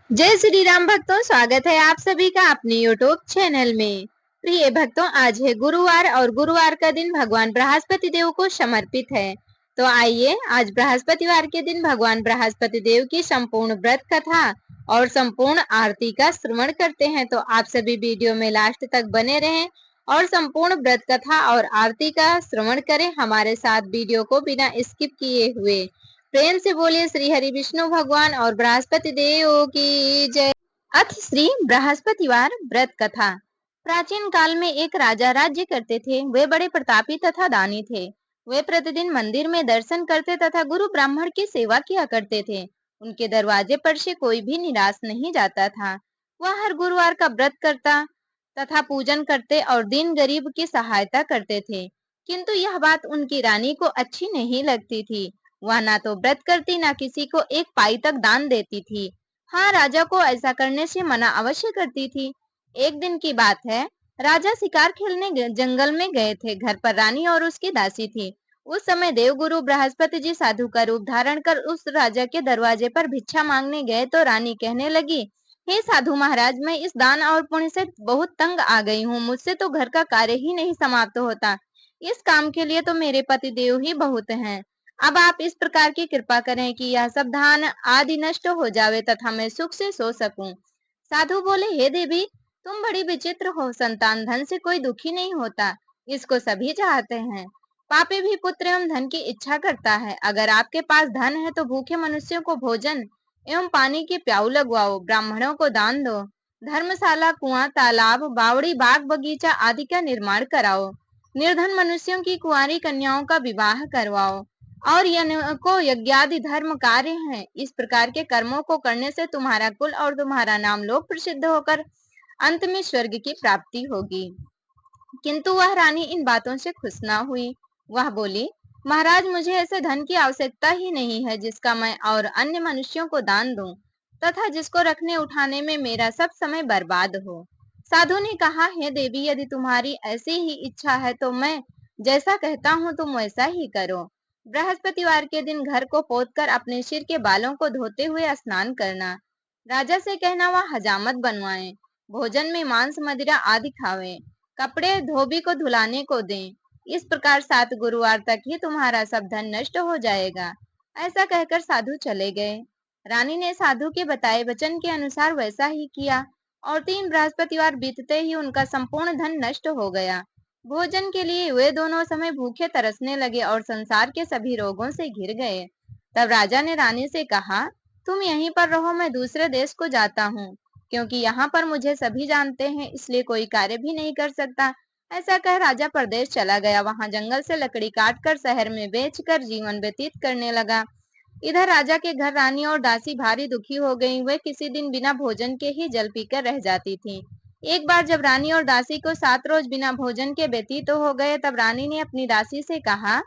जय श्री राम भक्तों, स्वागत है आप सभी का अपने यूट्यूब चैनल में। प्रिय भक्तों, आज है गुरुवार और गुरुवार का दिन भगवान बृहस्पति देव को समर्पित है। तो आइए आज बृहस्पतिवार के दिन भगवान बृहस्पति देव की संपूर्ण व्रत कथा और संपूर्ण आरती का श्रवण करते हैं। तो आप सभी वीडियो में लास्ट तक बने रहें और संपूर्ण व्रत कथा और आरती का श्रवण करें हमारे साथ, वीडियो को बिना स्किप किए हुए। प्रेम से बोलिए श्री हरि विष्णु भगवान और बृहस्पति देव की जय। अथ श्री बृहस्पतिवार व्रत कथा। प्राचीन काल में एक राजा राज्य करते थे। वे बड़े प्रतापी तथा दानी थे। वे प्रतिदिन मंदिर में दर्शन करते तथा गुरु ब्राह्मण की सेवा किया करते थे। उनके दरवाजे पर से कोई भी निराश नहीं जाता था। वह हर गुरुवार का व्रत करता तथा पूजन करते और दीन गरीब की सहायता करते थे। किंतु यह बात उनकी रानी को अच्छी नहीं लगती थी। वह ना तो व्रत करती, ना किसी को एक पाई तक दान देती थी। हाँ, राजा को ऐसा करने से मना अवश्य करती थी। एक दिन की बात है, राजा शिकार खेलने जंगल में गए थे। घर पर रानी और उसकी दासी थी। उस समय देवगुरु बृहस्पति जी साधु का रूप धारण कर उस राजा के दरवाजे पर भिक्षा मांगने गए तो रानी कहने लगी, हे साधु महाराज, मैं इस दान और पुण्य से बहुत तंग आ गई हूँ। मुझसे तो घर का कार्य ही नहीं समाप्त होता। इस काम के लिए तो मेरे पति देव ही बहुत हैं। अब आप इस प्रकार की कृपा करें कि यह सब धान आदि नष्ट हो जावे तथा मैं सुख से सो सकूं। साधु बोले, हे देवी, तुम बड़ी विचित्र हो। संतान धन से कोई दुखी नहीं होता, इसको सभी चाहते हैं। पापी भी पुत्र एवं धन की इच्छा करता है। अगर आपके पास धन है तो भूखे मनुष्यों को भोजन एवं पानी के प्याऊ लगवाओ, ब्राह्मणों को दान दो, धर्मशाला, कुआं, तालाब, बावड़ी, बाग बगीचा आदि का निर्माण कराओ, निर्धन मनुष्यों की कुंवारी कन्याओं का विवाह करवाओ और को यज्ञादि धर्म कार्य हैं। इस प्रकार के कर्मों को करने से तुम्हारा कुल और तुम्हारा नाम लोक प्रसिद्ध होकर अंत में स्वर्ग की प्राप्ति होगी। किंतु वह रानी इन बातों से खुश न हुई। वह बोली, महाराज, मुझे ऐसे धन की आवश्यकता ही नहीं है जिसका मैं और अन्य मनुष्यों को दान दूं तथा जिसको रखने उठाने में मेरा सब समय बर्बाद हो। साधु ने कहा, हे देवी, यदि तुम्हारी ऐसी ही इच्छा है तो मैं जैसा कहता हूँ तुम वैसा ही करो। बृहस्पतिवार के दिन घर को पोतकर अपने सिर के बालों को धोते हुए स्नान करना। राजा से कहना वह हजामत बनवाए, भोजन में मांस मदिरा आदि खावे, कपड़े धोबी को धुलाने को दें। इस प्रकार 7 गुरुवार तक ही तुम्हारा सब धन नष्ट हो जाएगा। ऐसा कहकर साधु चले गए। रानी ने साधु के बताए वचन के अनुसार वैसा ही किया और 3 बृहस्पतिवार बीतते ही उनका संपूर्ण धन नष्ट हो गया। भोजन के लिए वे दोनों समय भूखे तरसने लगे और संसार के सभी रोगों से घिर गए। तब राजा ने रानी से कहा, तुम यहीं पर रहो, मैं दूसरे देश को जाता हूँ, क्योंकि यहाँ पर मुझे सभी जानते हैं, इसलिए कोई कार्य भी नहीं कर सकता। ऐसा कह राजा परदेश चला गया। वहां जंगल से लकड़ी काटकर शहर में बेचकर जीवन व्यतीत करने लगा। इधर राजा के घर रानी और दासी भारी दुखी हो गईं। वे किसी दिन बिना भोजन के ही जल पीकर रह जाती थीं। एक बार जब रानी और दासी को 7 रोज बिना भोजन के व्यतीत हो गए, तब रानी ने अपनी दासी से कहा,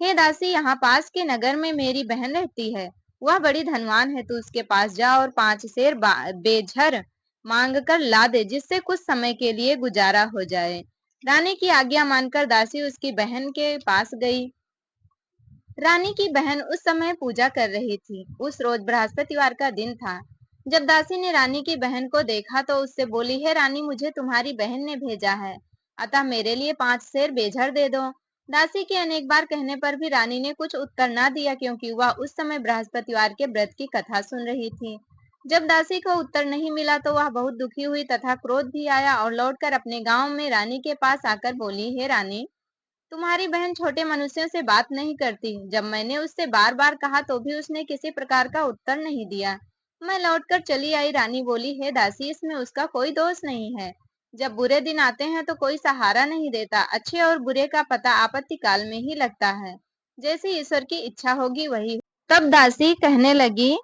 हे दासी, यहाँ पास के नगर में मेरी बहन रहती है। वह बड़ी धनवान है। तू उसके पास जा और 5 शेर बेझर मांग कर ला दे, जिससे कुछ समय के लिए गुजारा हो जाए। रानी की आज्ञा मानकर दासी उसकी बहन के पास गई। रानी की बहन उस समय पूजा कर रही थी। उस रोज बृहस्पतिवार का दिन था। जब दासी ने रानी की बहन को देखा तो उससे बोली, हे रानी, मुझे तुम्हारी बहन ने भेजा है, अतः मेरे लिए 5 शेर बेझर दे दो। दासी के अनेक बार कहने पर भी रानी ने कुछ उत्तर न दिया, क्योंकि वह उस समय बृहस्पतिवार के व्रत की कथा सुन रही थी। जब दासी को उत्तर नहीं मिला तो वह बहुत दुखी हुई तथा क्रोध भी आया और लौटकर अपने गांव में रानी के पास आकर बोली, हे रानी, तुम्हारी बहन छोटे मनुष्यों से बात नहीं करती। जब मैंने उससे बार बार कहा तो भी उसने किसी प्रकार का उत्तर नहीं दिया। मैं लौटकर चली आई। रानी बोली, हे दासी, इसमें उसका कोई दोष नहीं है। जब बुरे दिन आते हैं तो कोई सहारा नहीं देता। अच्छे और बुरे का पता आपत्ति काल में ही लगता है। जैसी ईश्वर की इच्छा होगी वही। तब दासी कहने लगी,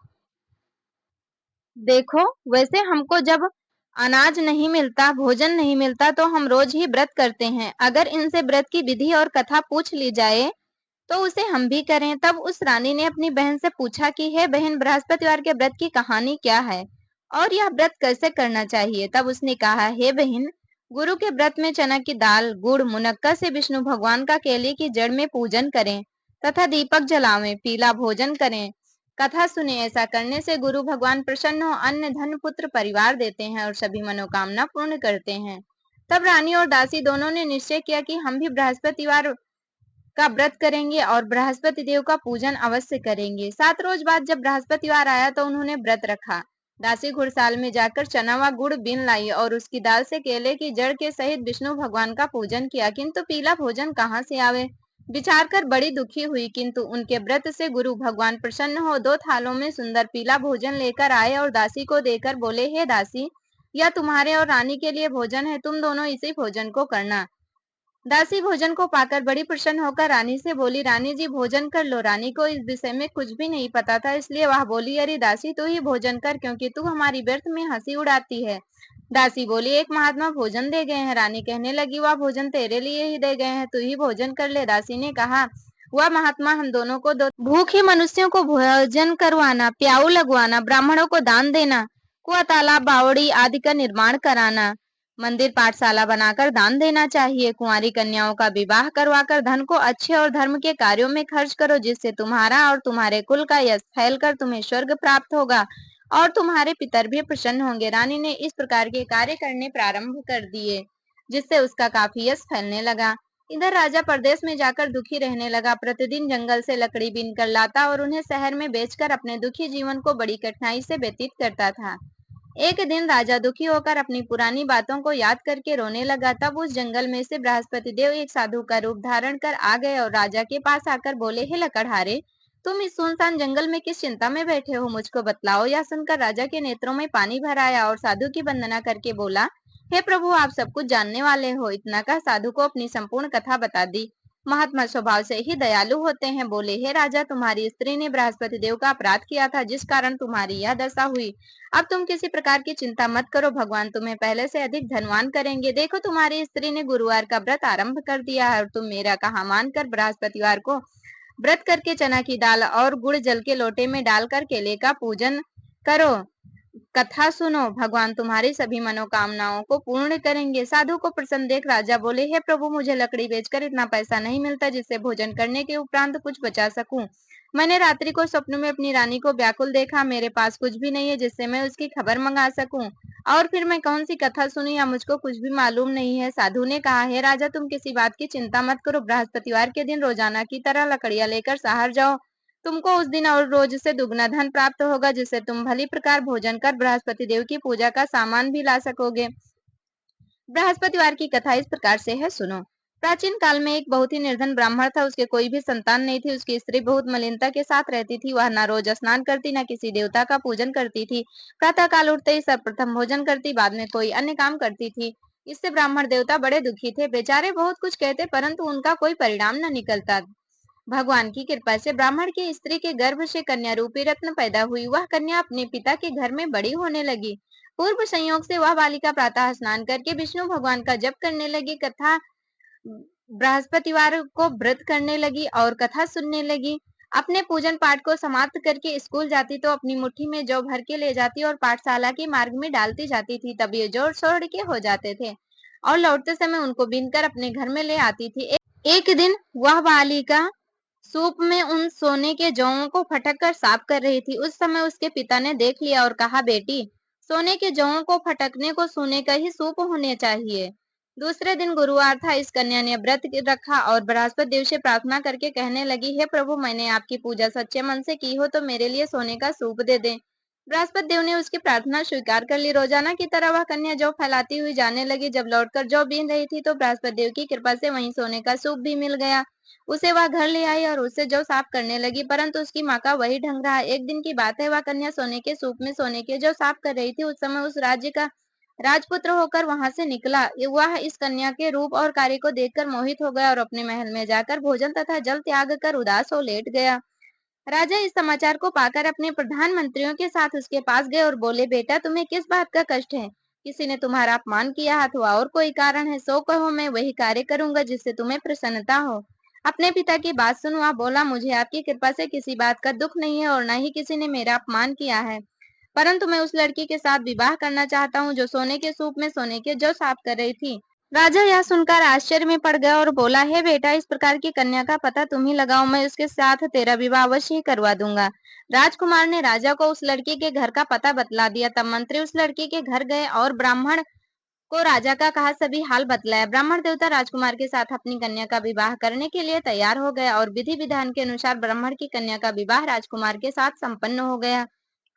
देखो, वैसे हमको जब अनाज नहीं मिलता, भोजन नहीं मिलता, तो हम रोज ही व्रत करते हैं। अगर इनसे व्रत की विधि और कथा पूछ ली जाए तो उसे हम भी करें। तब उस रानी ने अपनी बहन से पूछा कि हे बहन, बृहस्पतिवार के व्रत की कहानी क्या है और यह व्रत कैसे करना चाहिए। तब उसने कहा, हे बहन, गुरु के व्रत में चना की दाल, गुड़, मुनक्का से विष्णु भगवान का केले की जड़ में पूजन करें तथा दीपक जलावें, पीला भोजन करें, कथा सुने, ऐसा करने से गुरु भगवान प्रसन्न हो अन्न धन पुत्र परिवार देते हैं और सभी मनोकामना पूर्ण करते हैं। तब रानी और दासी दोनों ने निश्चय किया कि हम भी बृहस्पतिवार का व्रत करेंगे और बृहस्पति देव का पूजन अवश्य करेंगे। 7 रोज बाद जब बृहस्पतिवार आया तो उन्होंने व्रत रखा। दासी घुड़साल में जाकर चना व गुड़ बीन लाई और उसकी दाल से केले की जड़ के सहित विष्णु भगवान का पूजन किया, किंतु पीला भोजन कहाँ से आवे, विचार कर बड़ी दुखी हुई। किंतु उनके व्रत से गुरु भगवान प्रसन्न हो 2 थालों में सुंदर पीला भोजन लेकर आए और दासी को देकर बोले, हे दासी, यह तुम्हारे और रानी के लिए भोजन है, तुम दोनों इसी भोजन को करना। दासी भोजन को पाकर बड़ी प्रसन्न होकर रानी से बोली, रानी जी भोजन कर लो। रानी को इस विषय में कुछ भी नहीं पता था, इसलिए वह बोली, अरे दासी तू ही भोजन कर, क्योंकि तू हमारी व्यर्थ में हंसी उड़ाती है। दासी बोली, एक महात्मा भोजन दे गए हैं। रानी कहने लगी, वह भोजन तेरे लिए ही दे गए हैं, तू ही भोजन कर ले। दासी ने कहा, वह महात्मा हम दोनों को दो। भूखे मनुष्यों को भोजन करवाना, प्याऊ लगवाना, ब्राह्मणों को दान देना, कुआं तालाब बावड़ी आदि का निर्माण कराना, मंदिर पाठशाला बनाकर दान देना चाहिए। कुंवारी कन्याओं का विवाह करवाकर धन को अच्छे और धर्म के कार्यों में खर्च करो, जिससे तुम्हारा और तुम्हारे कुल का यश फैलकर तुम्हें स्वर्ग प्राप्त होगा और तुम्हारे पितर भी प्रसन्न होंगे। रानी ने इस प्रकार के कार्य करने प्रारंभ कर दिए, जिससे उसका काफी यश फैलने लगा। इधर राजा परदेश में जाकर दुखी रहने लगा। प्रतिदिन जंगल से लकड़ी बीन कर लाता और उन्हें शहर में बेचकर अपने दुखी जीवन को बड़ी कठिनाई से व्यतीत करता था। एक दिन राजा दुखी होकर अपनी पुरानी बातों को याद करके रोने लगा। तब उस जंगल में से बृहस्पति देव एक साधु का रूप धारण कर आ गए और राजा के पास आकर बोले, हे लकड़हारे, तुम इस सुनसान जंगल में किस चिंता में बैठे हो, मुझको बतलाओ। यह सुनकर राजा के नेत्रों में पानी भर आया और साधु की वंदना करके बोला, हे प्रभु, आप सब कुछ जानने वाले हो। इतना कह साधु को अपनी संपूर्ण कथा बता दी। महात्मा स्वभाव से ही दयालु होते हैं। बोले, हे राजा, तुम्हारी स्त्री ने बृहस्पति देव का अपराध किया था, जिस कारण तुम्हारी यह दशा हुई। अब तुम किसी प्रकार की चिंता मत करो, भगवान तुम्हें पहले से अधिक धनवान करेंगे। देखो, तुम्हारी स्त्री ने गुरुवार का व्रत आरंभ कर दिया है और तुम मेरा कहा मानकर बृहस्पतिवार को व्रत करके चना की दाल और गुड़ जल के लोटे में डालकर केले का पूजन करो। कथा सुनो, भगवान तुम्हारी सभी मनोकामनाओं को पूर्ण करेंगे। साधु को प्रसन्न देख राजा बोले, हे प्रभु, मुझे लकड़ी बेचकर इतना पैसा नहीं मिलता जिससे भोजन करने के उपरांत कुछ बचा सकूं। मैंने रात्रि को स्वप्न में अपनी रानी को व्याकुल देखा। मेरे पास कुछ भी नहीं है जिससे मैं उसकी खबर मंगा सकूं, और फिर मैं कौन सी कथा सुनी या मुझको कुछ भी मालूम नहीं है। साधु ने कहा, हे राजा, तुम किसी बात की चिंता मत करो। बृहस्पतिवार के दिन रोजाना की तरह लकड़ियां लेकर शहर जाओ। तुमको उस दिन और रोज से दुगना धन प्राप्त होगा, जिससे तुम भली प्रकार भोजन कर बृहस्पति देव की पूजा का सामान भी ला सकोगे। बृहस्पतिवार की कथा इस प्रकार से है, सुनो। प्राचीन काल में एक बहुत ही निर्धन ब्राह्मण था। उसके कोई भी संतान नहीं थी। उसकी स्त्री बहुत मलिनता के साथ रहती थी। वह न रोज स्नान करती, न किसी देवता का पूजन करती थी। प्रातः काल उठते ही सर्वप्रथम भोजन करती, बाद में कोई अन्य काम करती थी। इससे ब्राह्मण देवता बड़े दुखी थे। बेचारे बहुत कुछ कहते, परंतु उनका कोई परिणाम न निकलता। भगवान की कृपा से ब्राह्मण की स्त्री के गर्भ से कन्या रूपी रत्न पैदा हुई। वह कन्या अपने पिता के घर में बड़ी होने लगी। पूर्व संयोग से वह बालिका प्रातः स्नान करके विष्णु भगवान का जप करने लगी, कथा बृहस्पतिवार को व्रत करने लगी और कथा सुनने लगी। अपने पूजन पाठ को समाप्त करके स्कूल जाती तो अपनी मुट्ठी में जौ भर के ले जाती और पाठशाला के मार्ग में डालती जाती थी। तब ये जौ सड़ के हो जाते थे और लौटते समय उनको बीनकर अपने घर में ले आती थी। एक दिन वह बालिका सूप में उन सोने के जौओं को फटक कर साफ कर रही थी। उस समय उसके पिता ने देख लिया और कहा, बेटी, सोने के जौओं को फटकने को सोने का ही सूप होने चाहिए। दूसरे दिन गुरुवार था। इस कन्या ने व्रत रखा और बृहस्पति देव से प्रार्थना करके कहने लगी, हे प्रभु, मैंने आपकी पूजा सच्चे मन से की हो तो मेरे लिए सोने का सूप दे दें। बृहस्पति देव ने उसकी प्रार्थना स्वीकार कर ली। रोजाना की तरह वह कन्या जौ फैलाती हुई जाने लगी। जब लौटकर जौ बीन रही थी तो बृहस्पति देव की कृपा से वहीं सोने का सूप भी मिल गया। उसे वह घर ले आई और उससे जौ साफ करने लगी, परंतु उसकी माँ का वही ढंग रहा। एक दिन की बात है, वह कन्या सोने के सूप में सोने के जौ साफ कर रही थी। उस समय उस राज्य का राजपुत्र होकर वहां से निकला। वह इस कन्या के रूप और कार्य को देखकर मोहित हो गया और अपने महल में जाकर भोजन तथा जल त्याग कर उदास हो लेट गया। राजा इस समाचार को पाकर अपने प्रधानमंत्रियों के साथ उसके पास गए और बोले, बेटा, तुम्हें किस बात का कष्ट है? किसी ने तुम्हारा अपमान किया अथवा और कोई कारण है? सो कहो, मैं वही कार्य करूंगा जिससे तुम्हें प्रसन्नता हो। अपने पिता की बात सुन वह बोला, मुझे आपकी कृपा से किसी बात का दुख नहीं है और न ही किसी ने मेरा अपमान किया है, परंतु मैं उस लड़की के साथ विवाह करना चाहता हूँ जो सोने के सूप में सोने के जौ साफ कर रही थी। राजा यह सुनकर आश्चर्य में पड़ गया और बोला, हे बेटा, इस प्रकार की कन्या का पता तुम ही लगाओ, मैं उसके साथ तेरा विवाह अवश्य ही करवा दूंगा। राजकुमार ने राजा को उस लड़की के घर का पता बतला दिया। तब मंत्री उस लड़की के घर गए और ब्राह्मण को राजा का कहा सभी हाल बतलाया। ब्राह्मण देवता राजकुमार के साथ अपनी कन्या का विवाह करने के लिए तैयार हो गया और विधि विधान के अनुसार ब्राह्मण की कन्या का विवाह राजकुमार के साथ संपन्न हो गया।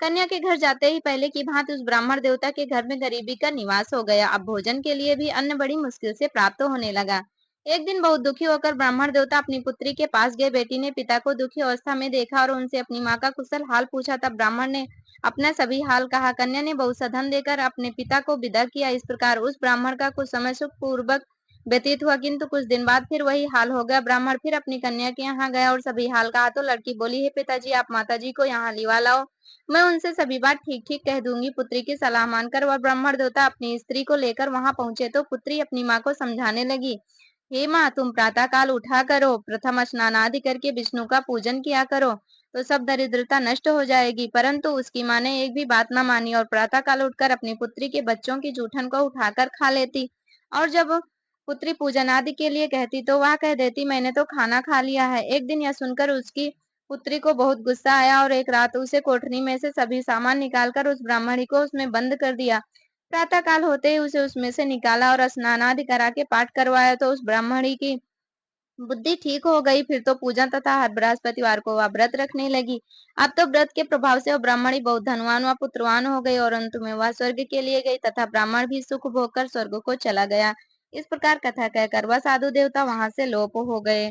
कन्या के घर जाते ही पहले की भांति उस ब्राह्मण देवता के घर में गरीबी का निवास हो गया। अब भोजन के लिए भी अन्न बड़ी मुश्किल से प्राप्त होने लगा। एक दिन बहुत दुखी होकर ब्राह्मण देवता अपनी पुत्री के पास गए। बेटी ने पिता को दुखी अवस्था में देखा और उनसे अपनी माँ का कुशल हाल पूछा। तब ब्राह्मण ने अपना सभी हाल कहा। कन्या ने बहुत सा धन देकर अपने पिता को विदा किया। इस प्रकार उस ब्राह्मण का कुछ समय सुख पूर्वक व्यतीत हुआ, किंतु कुछ दिन बाद फिर वही हाल हो गया। ब्राह्मण फिर अपनी कन्या के यहाँ गया और सभी हाल कहा तो लड़की बोली, हे पिताजी, आप माताजी को यहाँ लिवा लाओ, मैं उनसे सभी बात ठीक ठीक कह दूंगी। पुत्री की सलाह मानकर वह ब्राह्मण देवता अपनी स्त्री को लेकर वहां पहुंचे तो पुत्री अपनी माँ को समझाने लगी, हे माँ, तुम प्रातः काल उठा करो, प्रथम स्नान आदि करके विष्णु का पूजन किया करो, तो सब दरिद्रता नष्ट हो जाएगी। परंतु उसकी माँ ने एक भी बात न मानी और प्रातः काल उठकर अपनी पुत्री के बच्चों की जूठन को उठाकर खा लेती, और जब पुत्री पूजन आदि के लिए कहती तो वह कह देती, मैंने तो खाना खा लिया है। एक दिन यह सुनकर उसकी पुत्री को बहुत गुस्सा आया और एक रात उसे कोठरी में से सभी सामान निकालकर उस ब्राह्मणी को उसमें बंद कर दिया। प्रातः काल होते ही उसे उसमें से निकाला और स्नान आदि करा के पाठ करवाया तो उस ब्राह्मणी की बुद्धि ठीक हो गई। फिर तो पूजा तथा हर बृहस्पतिवार को वह व्रत रखने लगी। अब तो व्रत के प्रभाव से वह ब्राह्मणी बहुत धनवान व पुत्रवान हो गई और अंत में वह स्वर्ग के लिए गई तथा ब्राह्मण भी सुख भोग कर स्वर्ग को चला गया। इस प्रकार कथा कहकर वह साधु देवता वहां से लोप हो गए।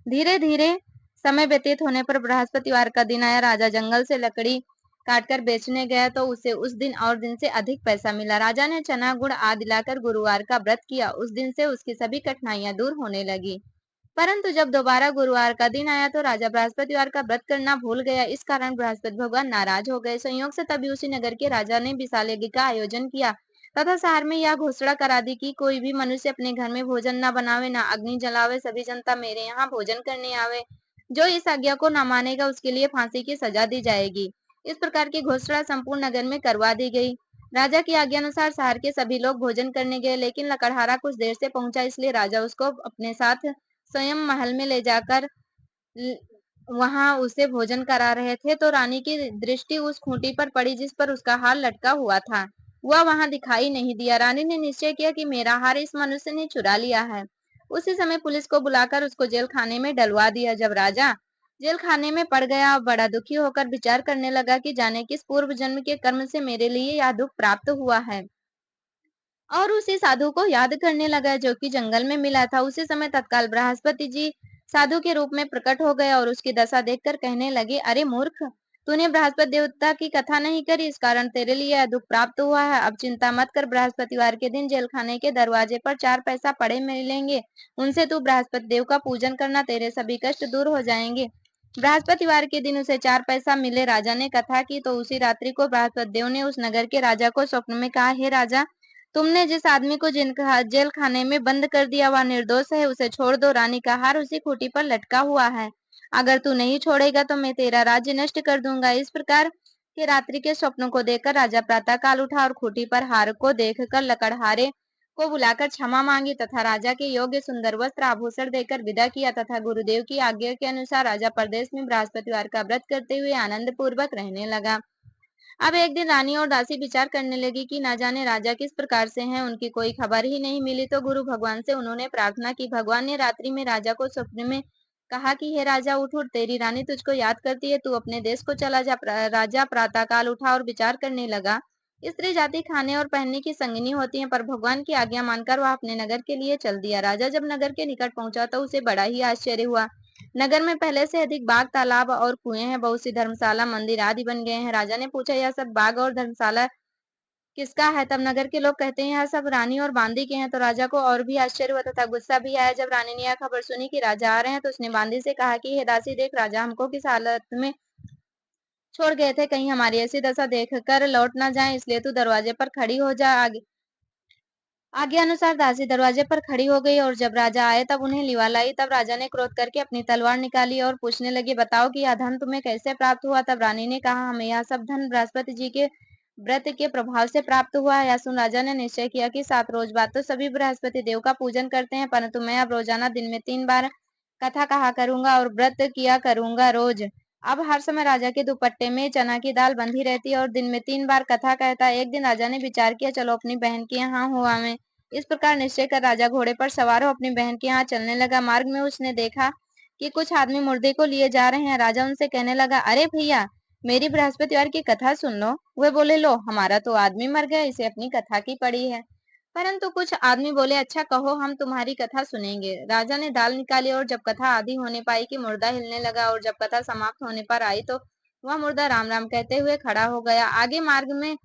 धीरे धीरे समय व्यतीत होने पर बृहस्पतिवार का दिन आया। राजा जंगल से लकड़ी काटकर बेचने गया तो उसे उस दिन और दिन से अधिक पैसा मिला। राजा ने चना गुड़ आदि लाकर गुरुवार का व्रत किया। उस दिन से उसकी सभी कठिनाइयां दूर होने लगी। परंतु जब दोबारा गुरुवार का दिन आया तो राजा बृहस्पतिवार का व्रत करना भूल गया। इस कारण बृहस्पति भगवान नाराज हो गए। संयोग से तभी उसी नगर के राजा ने विशाल यज्ञ का आयोजन किया तथा शहर में यह घोषणा करा दी कि कोई भी मनुष्य अपने घर में भोजन न बनावे, न अग्नि जलावे, सभी जनता मेरे यहाँ भोजन करने आवे। जो इस आज्ञा को न मानेगा उसके लिए फांसी की सजा दी जाएगी। इस प्रकार की घोषणा संपूर्ण नगर में करवा दी गई। राजा की आज्ञा अनुसार शहर के सभी लोग भोजन करने गए, लेकिन लकड़हारा कुछ देर से पहुंचा, इसलिए राजा उसको अपने साथ स्वयं महल में ले जाकर वहां उसे भोजन करा रहे थे तो रानी की दृष्टि उस खूंटी पर पड़ी जिस पर उसका हार लटका हुआ था। वह वहां दिखाई नहीं दिया। रानी ने निश्चय किया कि मेरा हार इस मनुष्य ने चुरा लिया है। उसी समय पुलिस को बुलाकर उसको जेल खाने में डलवा दिया। जब राजा जेल खाने में पड़ गया, बड़ा दुखी होकर विचार करने लगा कि जाने किस पूर्व जन्म के कर्म से मेरे लिए यह दुख प्राप्त हुआ है, और उसी साधु को याद करने लगा जो कि जंगल में मिला था। उसी समय तत्काल बृहस्पति जी साधु के रूप में प्रकट हो गए और उसकी दशा देखकर कहने लगे, अरे मूर्ख, तूने बृहस्पति देवता की कथा नहीं करी, इस कारण तेरे लिए यह दुख प्राप्त हुआ है। अब चिंता मत कर, बृहस्पतिवार के दिन जेल खाने के दरवाजे पर 4 पैसा पड़े मिलेंगे, उनसे तू बृहस्पति देव का पूजन करना, तेरे सभी कष्ट दूर हो जाएंगे। बृहस्पतिवार के दिन उसे 4 पैसा मिले। राजा ने कथा की तो उसी रात्रि को बृहस्पति देव ने उस नगर के राजा को स्वप्न में कहा, हे राजा, तुमने जिस आदमी को जेल खाने में बंद कर दिया वह निर्दोष है, उसे छोड़ दो। रानी का हार उसी खूंटी पर लटका हुआ है। अगर तू नहीं छोड़ेगा तो मैं तेरा राज्य नष्ट कर दूंगा। इस प्रकार के रात्रि के स्वप्नों को देखकर राजा प्रातः काल उठा और खूंटी पर हार को देखकर लकड़हारे को बुलाकर क्षमा मांगी तथा राजा के योग्य सुंदर वस्त्र आभूषण देकर विदा किया तथा गुरुदेव की आज्ञा के अनुसार राजा प्रदेश में बृहस्पतिवार का व्रत करते हुए आनंद पूर्वक रहने लगा। अब एक दिन रानी और दासी विचार करने लगी कि ना जाने राजा किस प्रकार से हैं, उनकी कोई खबर ही नहीं मिली। तो गुरु भगवान से उन्होंने प्रार्थना की। भगवान ने रात्रि में राजा को स्वप्न में कहा कि हे राजा, उठ उठ, तेरी रानी तुझको याद करती है, तू अपने देश को चला जा। राजा प्रातः काल उठा और विचार करने लगा। स्त्री जाति खाने और पहनने की संगिनी होती है, पर भगवान की आज्ञा मानकर वह अपने नगर के लिए चल दिया। राजा जब नगर के निकट पहुंचा तो उसे बड़ा ही आश्चर्य हुआ। नगर में पहले से अधिक बाग, तालाब और कुएं हैं, बहुत सी धर्मशाला, मंदिर आदि बन गए हैं। राजा ने पूछा, यह सब बाग और धर्मशाला किसका है? तब नगर के लोग कहते हैं, यह सब रानी और बांदी के हैं। तो राजा को और भी आश्चर्य हुआ तथा गुस्सा भी आया। जब रानी ने यह खबर सुनी कि राजा आ रहे हैं तो उसने बांदी से कहा कि हे दासी, देख, राजा हमको किस हालत में छोड़ गए थे, कहीं हमारी ऐसी दशा देखकर लौट ना जाए, इसलिए तू दरवाजे पर खड़ी हो जा। आज्ञा अनुसार दासी दरवाजे पर खड़ी हो गई और जब राजा आए तब उन्हें लिवा लाई। तब राजा ने क्रोध करके अपनी तलवार निकाली और पूछने लगे, बताओ कि यह धन तुम्हें कैसे प्राप्त हुआ? तब रानी ने कहा, हमें यह सब धन बृहस्पति जी के व्रत के प्रभाव से प्राप्त हुआ है। यह सुन राजा ने निश्चय किया कि 7 रोज बाद तो सभी बृहस्पति देव का पूजन करते हैं, परंतु मैं अब रोजाना दिन में 3 बार कथा कहा करूंगा और व्रत किया करूंगा रोज। अब हर समय राजा के दुपट्टे में चना की दाल बंधी रहती है और दिन में 3 बार कथा कहता है। एक दिन राजा ने विचार किया, चलो अपनी बहन के यहाँ हुआ मैं। इस प्रकार निश्चय कर राजा घोड़े पर सवार हो अपनी बहन के यहाँ चलने लगा। मार्ग में उसने देखा कि कुछ आदमी मुर्दे को लिए जा रहे हैं। राजा उनसे कहने लगा, अरे भैया, मेरी बृहस्पतिवार की कथा सुन लो। वे बोले, लो, हमारा तो आदमी मर गया, इसे अपनी कथा की पड़ी है। परंतु कुछ आदमी बोले, अच्छा कहो, हम तुम्हारी कथा सुनेंगे। राजा ने दाल निकाली और जब कथा आधी होने पाई कि मुर्दा हिलने लगा और जब कथा समाप्त होने पर आई तो वह मुर्दा राम राम कहते हुए खड़ा हो गया। आगे मार्ग में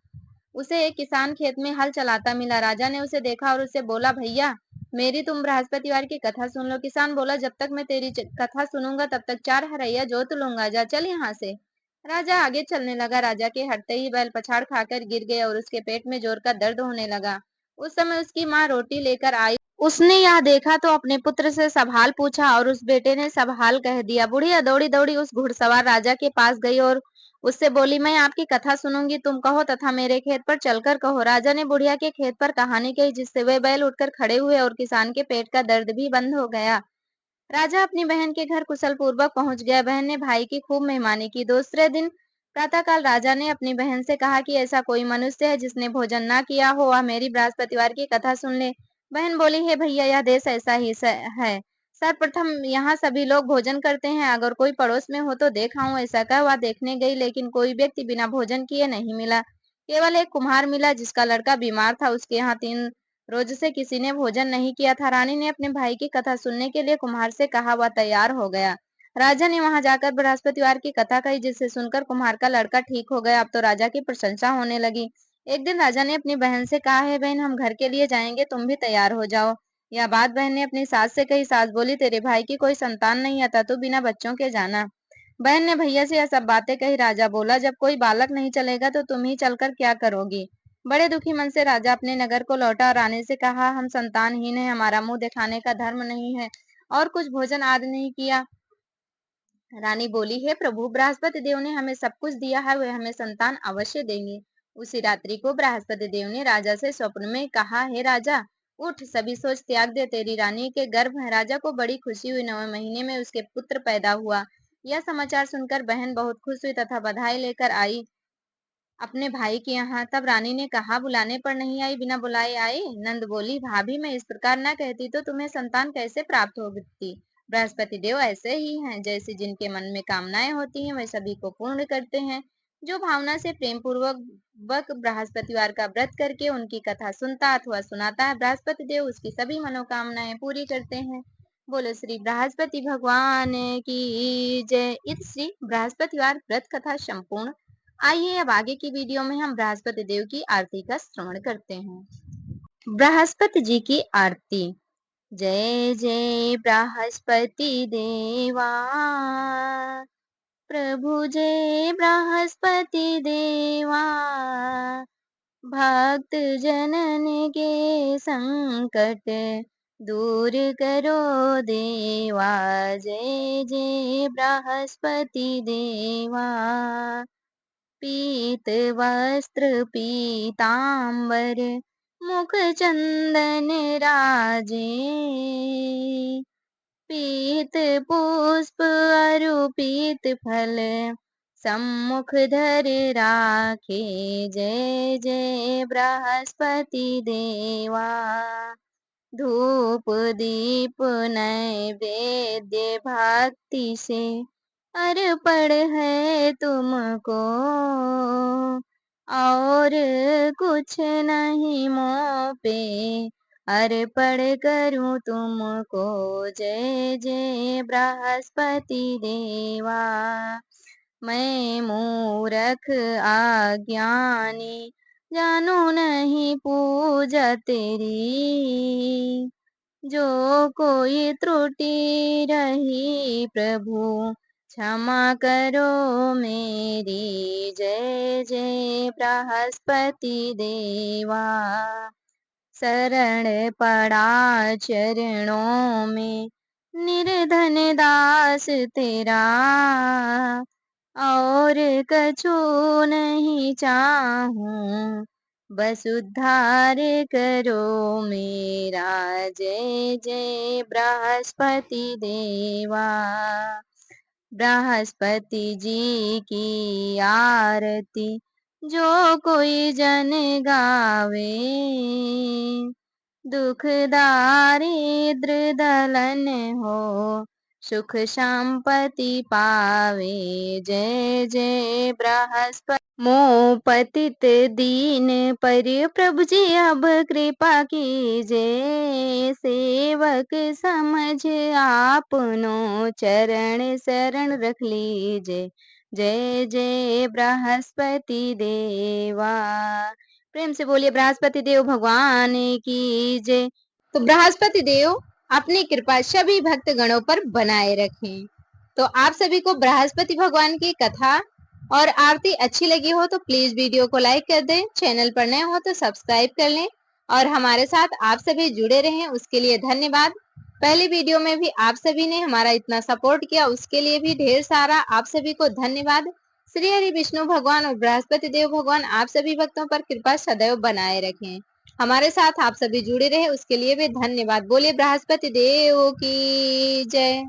उसे एक किसान खेत में हल चलाता मिला। राजा ने उसे देखा और उससे बोला, भैया, मेरी तुम बृहस्पतिवार की कथा सुन लो। किसान बोला, जब तक मैं तेरी कथा सुनूंगा तब तक 4 हरैया जोत लूंगा, जा चल यहाँ से। राजा आगे चलने लगा। राजा के हटते ही बैल पछाड़ खाकर गिर गया और उसके पेट में जोर का दर्द होने लगा। उस समय उसकी माँ रोटी लेकर आई। उसने यह देखा तो अपने पुत्र से सब हाल पूछा और उस बेटे ने सब हाल कह दिया। बुढ़िया दौड़ी दौड़ी उस घुड़सवार राजा के पास गई और उससे बोली, मैं आपकी कथा सुनूंगी, तुम कहो तथा मेरे खेत पर चलकर कहो। राजा ने बुढ़िया के खेत पर कहानी कही, जिससे वे बैल उठकर खड़े हुए और किसान के पेट का दर्द भी बंद हो गया। राजा अपनी बहन के घर कुशल पूर्वक पहुंच गया। बहन ने भाई की खूब मेहमानी की। दूसरे दिन प्रातःकाल राजा ने अपनी बहन से कहा कि ऐसा कोई मनुष्य है जिसने भोजन ना किया हो, वह मेरी बृहस्पतिवार की कथा सुन ले। बहन बोली, हे भैया, यह देश ऐसा ही है। सर्वप्रथम यहाँ सभी लोग भोजन करते हैं, अगर कोई पड़ोस में हो तो देख आऊं। ऐसा कह वह देखने गई, लेकिन कोई व्यक्ति बिना भोजन किए नहीं मिला। केवल एक कुम्हार मिला जिसका लड़का बीमार था। उसके यहाँ 3 रोज से किसी ने भोजन नहीं किया था। रानी ने अपने भाई की कथा सुनने के लिए कुम्हार से कहा, वह तैयार हो गया। राजा ने वहां जाकर बृहस्पतिवार की कथा कही, जिसे सुनकर कुम्हार का लड़का ठीक हो गया। अब तो राजा की प्रशंसा होने लगी। एक दिन राजा ने अपनी बहन से कहा, है बहन, हम घर के लिए जाएंगे, तुम भी तैयार हो जाओ। यह बात बहन ने अपनी सास से कही। सास बोली, तेरे भाई की कोई संतान नहीं आता, तू बिना बच्चों के जाना। बहन ने भैया से यह सब बातें कही। राजा बोला, जब कोई बालक नहीं चलेगा तो तुम ही चलकर क्या करोगी। बड़े दुखी मन से राजा अपने नगर को लौटा और रानी से कहा, हम संतानहीन हैं, हमारा मुंह दिखाने का धर्म नहीं है और कुछ भोजन आदि नहीं किया। रानी बोली, हे प्रभु, बृहस्पति देव ने हमें सब कुछ दिया है, वे हमें संतान अवश्य देंगे। उसी रात्रि को बृहस्पति देव ने राजा से स्वप्न में कहा, हे राजा, उठ, सभी सोच त्याग दे, तेरी रानी के गर्भ है। राजा को बड़ी खुशी हुई। 9वें महीने में उसके पुत्र पैदा हुआ। यह समाचार सुनकर बहन बहुत खुश हुई तथा बधाई लेकर आई अपने भाई के यहाँ। तब रानी ने कहा, बुलाने पर नहीं आई, बिना बुलाए आई। नंद बोली, भाभी, मैं इस प्रकार न कहती तो तुम्हें संतान कैसे प्राप्त होती। बृहस्पति देव ऐसे ही हैं, जैसे जिनके मन में कामनाएं होती हैं वे सभी को पूर्ण करते हैं। जो भावना से प्रेम पूर्वक बृहस्पतिवार का व्रत करके उनकी कथा सुनता अथवा सुनाता है, बृहस्पति देव उसकी सभी मनोकामनाएं पूरी करते हैं। बोलो श्री बृहस्पति भगवान की जय। इत श्री बृहस्पतिवार व्रत कथा संपूर्ण। आइए अब आगे की वीडियो में हम बृहस्पति देव की आरती का श्रवण करते हैं। बृहस्पति जी की आरती। जय जय बृहस्पति देवा, प्रभु जय बृहस्पति देवा। भक्त जनन के संकट दूर करो देवा। जय जय बृहस्पति देवा। पीत वस्त्र पीतांबर, मुख चंदन राजे। पीत पुष्प अरु पीत फल, सम्मुख धर राखे। जय जय बृहस्पति देवा। धूप दीप नैवेद्य भक्ति से अर्पण है तुमको, और कुछ नहीं मोह पे अर्पण करूं तुमको। जय जय बृहस्पति देवा। मैं मूरख अज्ञानी, जानू नहीं पूजा तेरी। जो कोई त्रुटि रही प्रभु, क्षमा करो मेरी। जय जय बृहस्पति देवा। शरण पड़ा चरणों में, निर्धन दास तेरा। और कछु नहीं चाहूं, बस उद्धार करो मेरा। जय जय बृहस्पति देवा। बृहस्पति जी की आरती जो कोई जन गावे, दुख दारिद्र दलन हो, सुख संपत्ति पावे। जय जय बृहस्पति। मोह पतित दीन पर प्रभु जी अब कृपा कीजे, सेवक समझ आपनो चरण शरण रख लीजे। जय जय बृहस्पति देवा। प्रेम से बोलिए बृहस्पति देव भगवान की जय। तो बृहस्पति देव अपनी कृपा सभी भक्त गणों पर बनाए रखें। तो आप सभी को बृहस्पति भगवान की कथा और आरती अच्छी लगी हो तो प्लीज वीडियो को लाइक कर दें, चैनल पर नए हो तो सब्सक्राइब कर लें और हमारे साथ आप सभी जुड़े रहें उसके लिए धन्यवाद। पहली वीडियो में भी आप सभी ने हमारा इतना सपोर्ट किया उसके लिए भी ढेर सारा आप सभी को धन्यवाद। श्री हरि विष्णु भगवान और बृहस्पति देव भगवान आप सभी भक्तों पर कृपा सदैव बनाए रखें। हमारे साथ आप सभी जुड़े रहे उसके लिए भी धन्यवाद। बोलिए बृहस्पति देव की जय।